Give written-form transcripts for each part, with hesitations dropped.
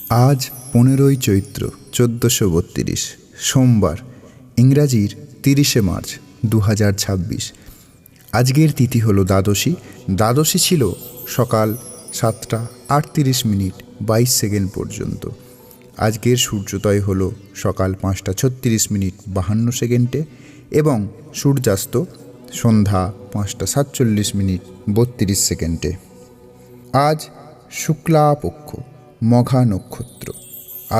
আজ 15ই চৈত্র 1432 সোমবার, ইংরাজির 30শে মার্চ 2026। আজকের তিথি হলো দ্বাদশী। দ্বাদশী ছিল সকাল 7টা 38 মিনিট 22 সেকেন্ড পর্যন্ত। আজকের সূর্যোদয় হলো সকাল 5টা 36 মিনিট 52 সেকেন্ডে এবং সূর্যাস্ত সন্ধ্যা 5টা 47 মিনিট 32 সেকেন্ডে। আজ শুক্লাপক্ষ, মঘা নক্ষত্র,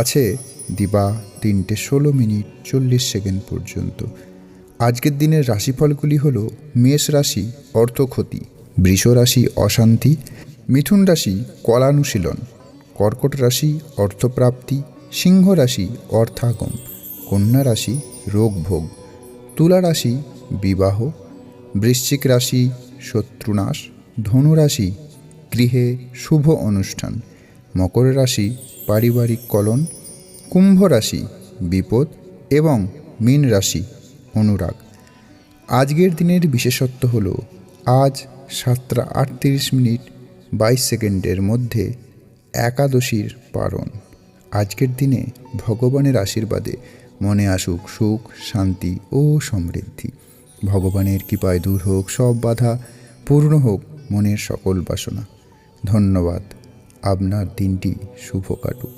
আছে দিবা 3টে 16 মিনিট 40 সেকেন্ড পর্যন্ত। আজকের দিনের রাশিফলগুলি হলো: মেষ রাশি অর্থক্ষতি, বৃষ রাশি অশান্তি, মিথুন রাশি কলানুশীলন, কর্কট রাশি অর্থপ্রাপ্তি, সিংহ রাশি অর্থাগম, কন্যা রাশি রোগভোগ, তুলা রাশি বিবাহ, বৃশ্চিক রাশি শত্রুনাশ, ধনু রাশি গৃহে শুভ অনুষ্ঠান, মকর রাশি পারিবারিক কলন, কুম্ভ রাশি বিপদ এবং মীন রাশি অনুরাগ। আজকের দিনের বিশেষত্ব হলো আজ 7টা 38 মিনিট 22 সেকেন্ডের মধ্যে একাদশীর পারণ। আজকের দিনে ভগবানের আশীর্বাদে মনে আসুক সুখ, শান্তি ও সমৃদ্ধি। ভগবানের কৃপায় দূর হোক সব বাধা, পূর্ণ হোক মনের সকল বাসনা। ধন্যবাদ। আপনার দিনটি শুভ কাটুক।